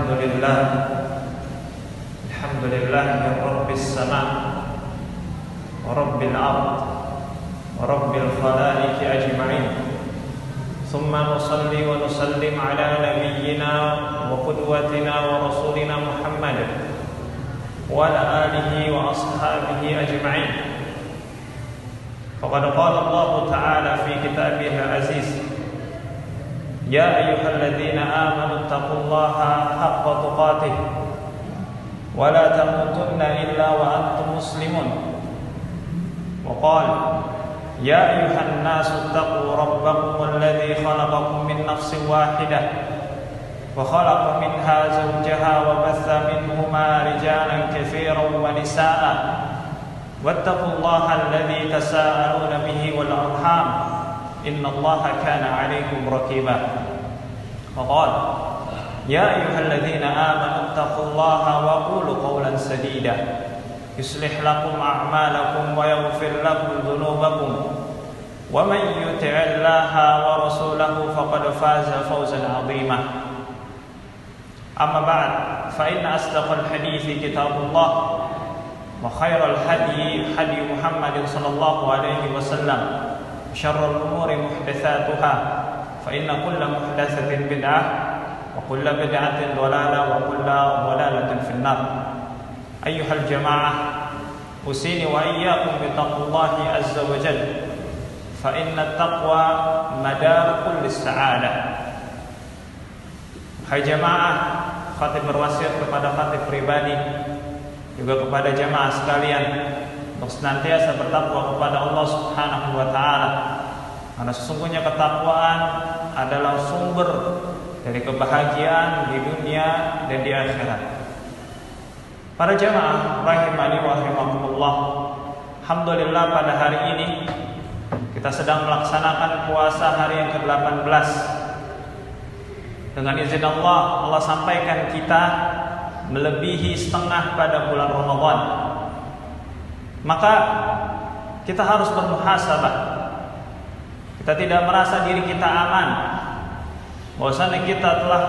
Alhamdulillah Rabbis sama wa Rabbil ard wa Rabbil khalaiqi ajma'in. Thumma nusalli wa nusallim ala nabiyyina wa qudwatina wa rasulina Muhammad wa ala alihi wa ashabihi ajma'in. Faqad qala Allah Ta'ala fi kitabihil aziz, ya ayyuhalladzina amanu taqullaha haqqa tuqatih wa la tamutunna illa wa antum muslimun. Wa qala ya ayyuhan nasu taqu rabbakum alladzi khalaqakum min nafsin wahidah wa khalaqa minha zawjaha wa batha minhuma rijalan katsiran wa nisaa'a wattaqullaha alladzi tasaaluna bihi wal arham innallaha kana 'alaykum raqiba. Wa qala ya ayyuhalladzina amanu taqullaha wa qulu qawlan sadida yuslih lakum a'malakum wa yaghfir lakum dhunubakum wa man yuti'illaha wa rasulahu faqad faza fawzan 'azima. Amma ba'd, fa inna asdaqal hadithi kitabullah wa khairal hadi hadi Muhammadin sallallahu alaihi wasallam, syarrul umuri muhdatsatuha fa inna kulla muhdatsatin bid'ah wa kulla bid'atin dhalalah wa kulla dhalalatin finnar. Ayyuhal jamaah, usini wa iyyakum bi taqwallahi azza wa jalla, fa inna taqwa madar kulli sa'adah. Hai jamaah, khatib berwasiat kepada khatib pribadi juga kepada jamaah sekalian untuk senantiasa bertakwa kepada Allah Subhanahu wa taala, karena sesungguhnya ketakwaan adalah sumber dari kebahagiaan di dunia dan di akhirat. Para jamaah rahimani wa rahimakumullah, alhamdulillah pada hari ini kita sedang melaksanakan puasa hari yang ke-18. Dengan izin Allah, Allah sampaikan kita melebihi setengah pada bulan Ramadan. Maka kita harus bermuhasabah. Kita tidak merasa diri kita aman, bahwasanya kita telah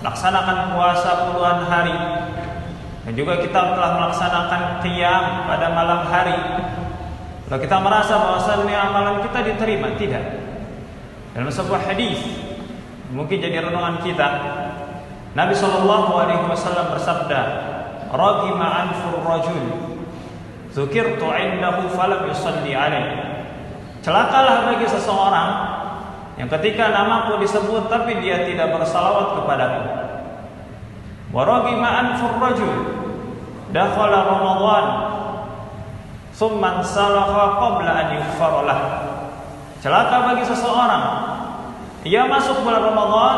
melaksanakan puasa puluhan hari, dan juga kita telah melaksanakan qiyam pada malam hari. Lalu kita merasa bahwasanya amalan kita diterima. Tidak. Dalam sebuah hadis mungkin jadi renungan kita, Nabi SAW bersabda, "Ragima anfur rajul, dzukirtu 'indahu falam yusalli 'alaihi." Celakalah bagi seseorang yang ketika namaku disebut tapi dia tidak bersalawat kepadaku. Wa ragima anfur rajul, dakhala Ramadan thumma salakha qabla an yughfara lah. Celaka bagi seseorang, ia masuk bulan Ramadan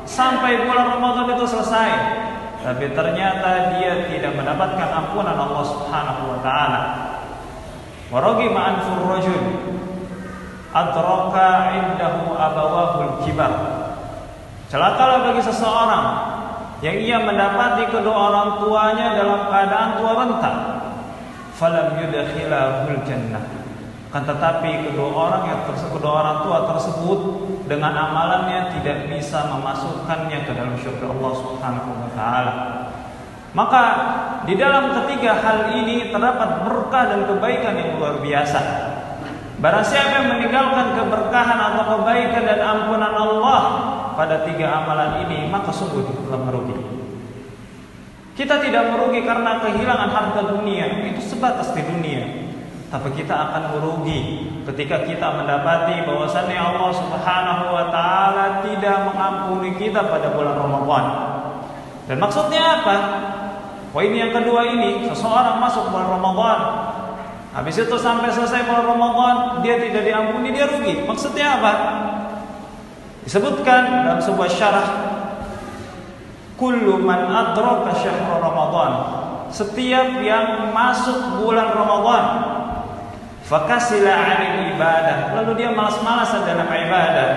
sampai bulan Ramadan itu selesai, tapi ternyata dia tidak mendapatkan ampunan Allah Subhanahu wa taala. Wa ragima anfur rajul adraka 'indahu abawahul kibar. Celakalah bagi seseorang yang ia mendapati kedua orang tuanya dalam keadaan tua renta, falam yudkhilahul jannah. Kan tetapi kedua orang tua tersebut dengan amalannya tidak bisa memasukkannya ke dalam syurga Allah Subhanahu wa taala. Maka di dalam ketiga hal ini terdapat berkah dan kebaikan yang luar biasa. Barang siapa yang meninggalkan keberkahan atau kebaikan dan ampunan Allah pada tiga amalan ini, maka sungguh telah merugi. Kita tidak merugi karena kehilangan harta dunia, itu sebatas di dunia. Tapi kita akan merugi ketika kita mendapati bahwasannya Allah Subhanahu wa taala tidak mengampuni kita pada bulan Ramadan. Dan maksudnya apa? Wah, ini yang kedua ini, seseorang masuk bulan Ramadan, habis itu sampai selesai bulan Ramadan dia tidak diampuni, dia rugi. Maksudnya apa? Disebutkan dalam sebuah syarah, kullu man adraka syahr Ramadan, setiap yang masuk bulan Ramadan, fakasila 'anil ibadah, lalu dia malas-malasan dalam ibadah.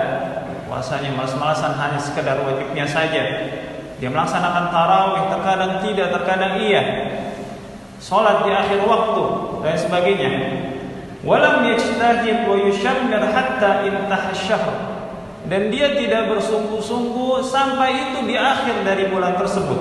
Puasanya malas-malasan hanya sekedar wajibnya saja. Dia melaksanakan tarawih, terkadang tidak, terkadang iya. Salat di akhir waktu dan sebagainya. Walam yajtahid wa yushammir hatta intaha syahr. dan dia tidak bersungguh-sungguh sampai itu di akhir dari bulan tersebut.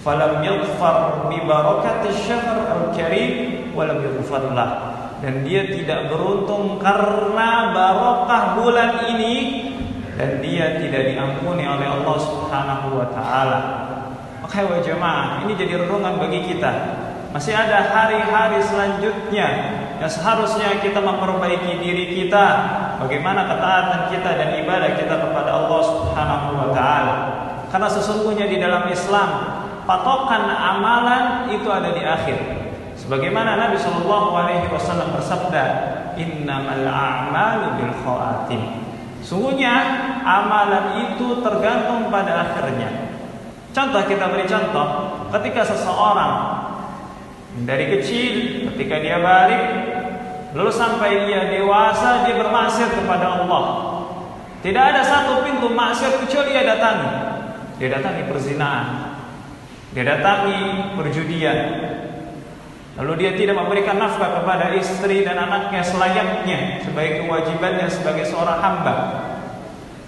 Falam yaghfar bi barakati syahr al-karim wa lam yaghfar lah. Dan dia tidak beruntung karena barokah bulan ini, dan dia tidak diampuni oleh Allah Subhanahu wa taala. Maka wahai jemaah, ini jadi renungan bagi kita. Masih ada hari-hari selanjutnya yang seharusnya kita memperbaiki diri kita, bagaimana ketaatan kita dan ibadah kita kepada Allah Subhanahu wa taala. Karena sesungguhnya di dalam Islam patokan amalan itu ada di akhir. Sebagaimana Nabi Shallallahu Alaihi Wasallam bersabda, Innamal a'malu bil khawatim. Sungguhnya amalan itu tergantung pada akhirnya. Contoh, kita beri contoh, ketika seseorang dari kecil, ketika dia balik, lalu sampai dia dewasa, dia bermaksiat kepada Allah. Tidak ada satu pintu maksiat kecuali dia datangi. Dia datangi perzinahan, dia datangi perjudian, lalu dia tidak memberikan nafkah kepada istri dan anaknya selayaknya sebagai kewajibannya sebagai seorang hamba.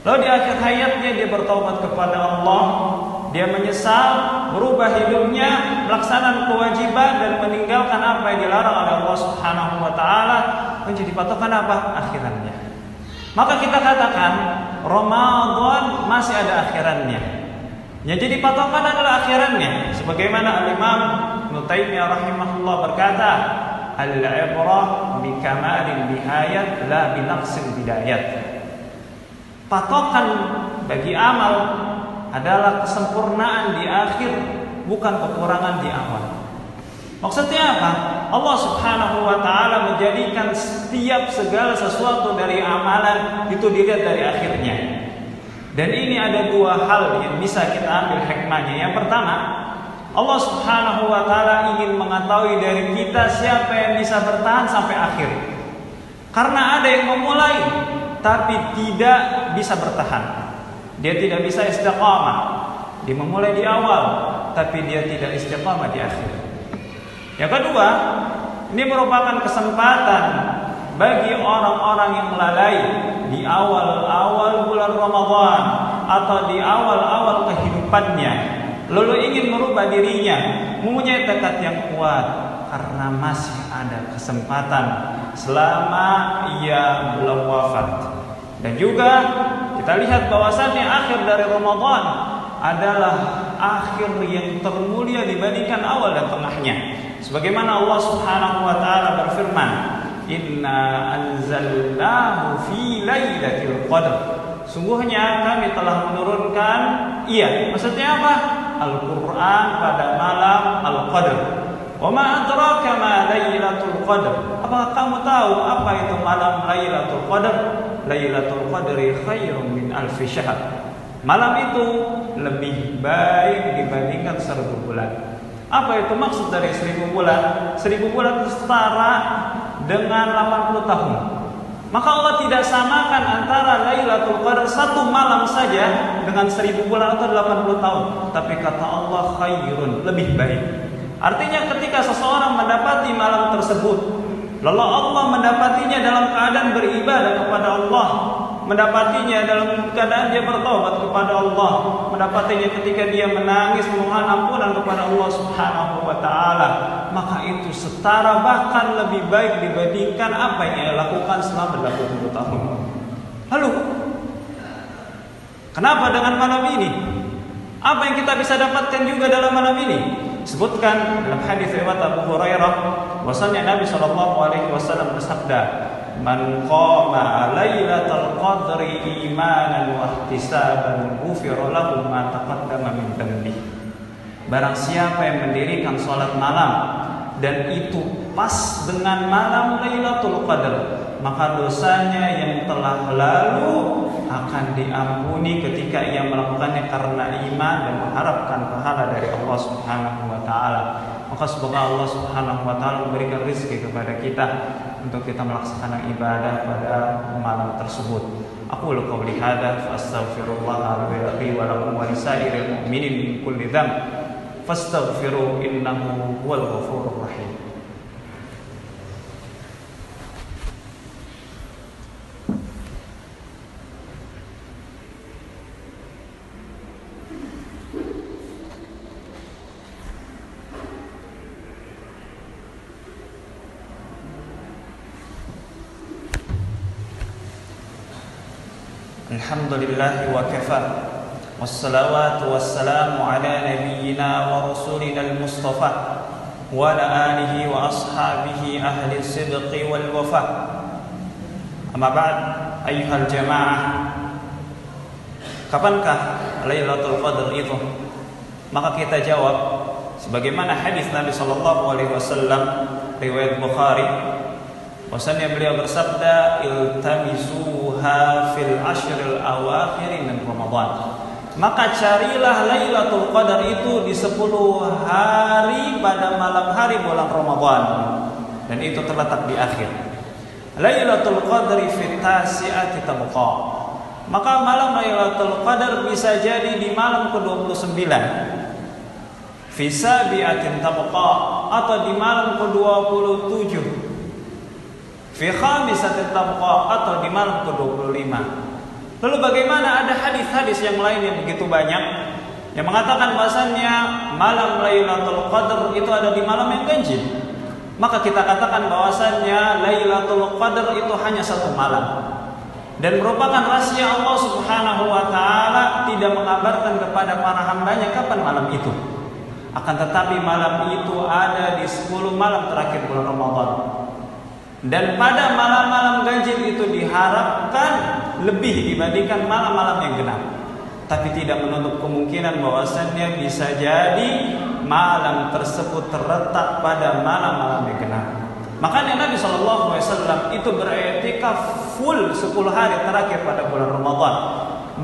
Lalu di akhir hayatnya dia bertaubat kepada Allah, dia menyesal, berubah hidupnya, melaksanakan kewajiban dan meninggalkan apa yang dilarang oleh Allah Subhanahu wa taala. Menjadi patokan apa? Akhirannya. Maka kita katakan Ramadan masih ada akhirannya. Yang jadi patokan adalah akhirannya. Sebagaimana Al-Imam Ibnu Taimiyah rahimahullah berkata, al-ibrah bi kamalil nihayat la bi naqsil bidayat. Patokan bagi amal adalah kesempurnaan di akhir, bukan kekurangan di awal. Maksudnya apa? Allah Subhanahu wa taala menjadikan setiap segala sesuatu dari amalan itu dilihat dari akhirnya. Dan ini ada dua hal yang bisa kita ambil hikmahnya. Yang pertama, Allah Subhanahu wa taala ingin mengetahui dari kita siapa yang bisa bertahan sampai akhir. Karena ada yang memulai tapi tidak bisa bertahan. Dia tidak bisa istiqamah. Dia memulai di awal tapi dia tidak istiqamah di akhir. Yang kedua, ini merupakan kesempatan bagi orang-orang yang lalai di awal-awal bulan Ramadan atau di awal-awal kehidupannya, lalu ingin merubah dirinya, mempunyai tekad yang kuat, karena masih ada kesempatan selama ia belum wafat. Dan juga kita lihat bahwasannya akhir dari Ramadan adalah akhir yang termulia dibandingkan awal dan tengahnya. Sebagaimana Allah Subhanahu wa taala berfirman, Inna anzalnahu fi lailatul qadr. Sungguhnya kami telah menurunkan, maksudnya apa? Al-Qur'an pada malam Al-Qadr. Wa ma adraka ma lailatul qadr. Apakah kamu tahu apa itu malam Lailatul Qadr? Lailatul Qadri khairum min alfi syahr. Malam itu lebih baik dibandingkan 1000 bulan. Apa itu maksud dari 1000 bulan? 1000 bulan itu setara dengan 80 tahun. Maka Allah tidak samakan antara Lailatul Qadar satu malam saja dengan 1000 bulan atau 80 tahun. Tapi kata Allah khairun, lebih baik. Artinya ketika seseorang mendapati malam tersebut, lalu Allah mendapatinya dalam keadaan beribadah kepada Allah, mendapatinya dalam keadaan dia bertobat kepada Allah, mendapatinya ketika dia menangis memohon ampunan kepada Allah Subhanahu wa taala, maka itu setara bahkan lebih baik dibandingkan apa yang ia lakukan selama 80 tahun. Lalu kenapa dengan malam ini? Apa yang kita bisa dapatkan juga dalam malam ini? Disebutkan dalam hadis riwayat Abu Hurairah bahwasanya Nabi sallallahu alaihi wasallam bersabda, Man qama lailatul qadri imanan wa ihtisaban ghufira lahu ma taqaddama min dhanbi. Barang siapa yang mendirikan salat malam dan itu pas dengan malam Lailatul Qadar, maka dosanya yang telah lalu akan diampuni ketika ia melakukannya karena iman dan mengharapkan pahala dari Allah Subhanahu wa taala. Maka semoga Allah Subhanahu wa taala memberikan rezeki kepada kita untuk kita melaksanakan ibadah pada malam tersebut. Aku qouli hadza fa astaghfirullah li wa lakum wa lisairil mu'minin min kulli dzamb fastaghfiru innahu huwal ghafurur rahim. Alhamdulillahi wa kafa. Wassalawatu wassalamu ala nabiyyina wa rasulina al-mustafa wa ala alihi wa ashabihi ahli sidqi wal wafa. Amma ba'd, ayyuhal jamaah. Kapankah Lailatul Qadar itu? Maka kita jawab sebagaimana hadis Nabi sallallahu alaihi wasallam riwayat Bukhari, bahwasanya beliau bersabda, iltamisuha fil ashril awakhir min Ramadan. Maka carilah Lailatul Qadar itu di 10 hari pada malam hari bulan Ramadan, dan itu terletak di akhir. Lailatul Qadri fi tasi'ati tabqa. Maka malam Lailatul Qadar bisa jadi di malam ke-29, fi sabi'atin tabqa, atau di malam ke-27, fi khamisatin tabqa, atau di malam ke-25. Lalu bagaimana ada hadis-hadis yang lain yang begitu banyak yang mengatakan bahwasannya malam Lailatul Qadar itu ada di malam yang ganjil? Maka kita katakan bahwasannya Lailatul Qadar itu hanya satu malam, dan merupakan rahasia Allah Subhanahu wa taala, tidak mengabarkan kepada para hambanya kapan malam itu. Akan tetapi malam itu ada di 10 malam terakhir bulan Ramadan. Dan pada malam-malam ganjil itu diharapkan lebih dibandingkan malam-malam yang genap. Tapi tidak menutup kemungkinan bahwasannya bisa jadi malam tersebut terletak pada malam-malam yang genap. Makanya Nabi SAW itu beriktikaf full 10 hari terakhir pada bulan Ramadan.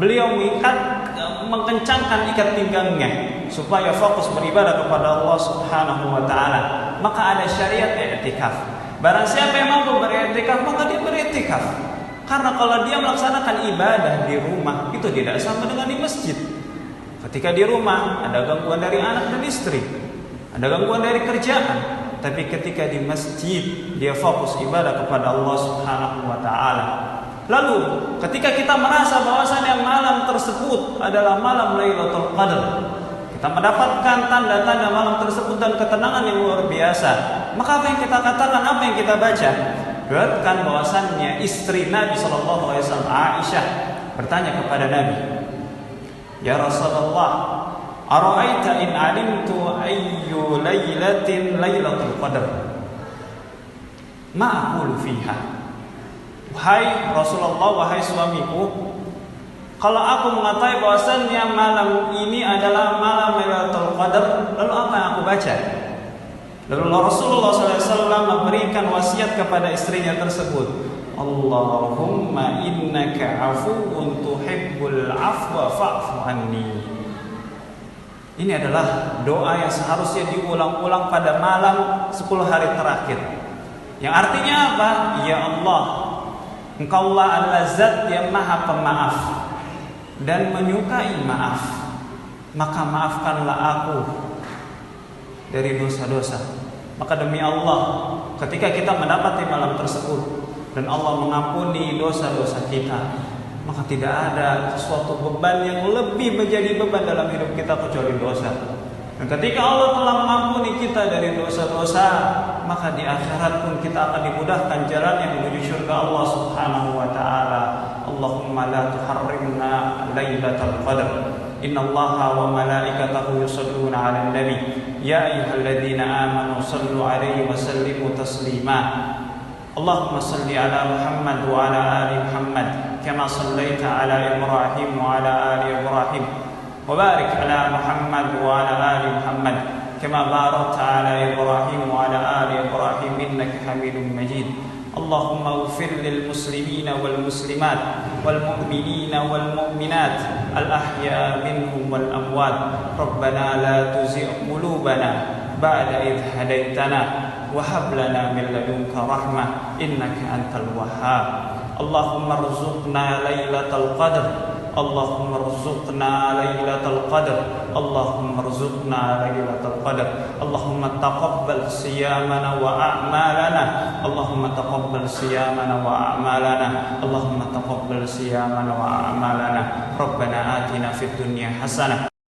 Beliau mengencangkan ikat pinggangnya supaya fokus beribadah kepada Allah Subhanahu wa taala. Maka ada syariat i'tikaf. Barang siapa yang mampu beriktikaf, maka dia beriktikaf. Karena kalau dia melaksanakan ibadah di rumah, itu tidak sama dengan di masjid. Ketika di rumah ada gangguan dari anak dan istri, ada gangguan dari kerjaan. Tapi ketika di masjid, dia fokus ibadah kepada Allah Subhanahu wa taala. Lalu ketika kita merasa bahwasannya malam tersebut adalah malam Lailatul Qadar, kita mendapatkan tanda-tanda malam tersebut dan ketenangan yang luar biasa, maka apa yang kita katakan, apa yang kita baca? Berarti bahwasannya istri Nabi SAW, Aisyah, bertanya kepada Nabi, ya Rasulullah, ara'aita in alimtu ayyu lailatin Lailatul Qadar, ma aqulu fiha. Wahai Rasulullah, wahai suamiku, kalau aku mengetahui bahwasannya malam ini adalah malam Lailatul Qadar, lalu apa yang aku baca? Lalu Rasulullah SAW memberikan wasiat kepada istrinya tersebut, Allahumma innaka afuwun tuhibbul afwa fa'fu anni. Ini adalah doa yang seharusnya diulang-ulang pada malam 10 hari terakhir. Yang artinya apa? Ya Allah, Engkaulah adalah zat yang maha pemaaf dan menyukai maaf, maka maafkanlah aku dari dosa-dosa. Maka demi Allah, ketika kita mendapati malam tersebut dan Allah mengampuni dosa-dosa kita, maka tidak ada sesuatu beban yang lebih menjadi beban dalam hidup kita kecuali dosa. Dan ketika Allah telah mengampuni kita dari dosa-dosa, maka di akhirat pun kita akan dimudahkan jalan yang menuju surga Allah Subhanahu wa taala. Allahumma la tuharrimna Lailatul Qadar. Innallaha wa malaikatahu yusholluna 'alan nabi. Ya ayyuhalladzina amanu shallu 'alaihi wa sallimu taslima. Allahumma shalli 'ala Muhammad wa 'ala ali Muhammad kama shallaita 'ala Ibrahim wa 'ala ali Ibrahim. Wa barik 'ala Muhammad wa 'ala ali Muhammad kama barakta 'ala Ibrahim wa 'ala ali Ibrahim innaka Hamidum Majid. Allahumma ighfir lil muslimina wal muslimat wal mu'minina wal mu'minat al ahya minhum wal amwat. Rabbana la tuzigh qulubana ba'da idh hadaitana wa hab lana min ladunka rahmah innaka antal wahhab. Allahumma arzuqna Lailatul Qadar. Allahumma arzuqna Lailatul Qadar. Allahumma arzuqna Lailatul Qadar. Allahumma taqabbal siyamana wa a'malana. Allahumma taqabbal siyamana wa a'malana. Allahumma taqabbal siyamana wa a'malana. Rabbana atina fid dunya hasanah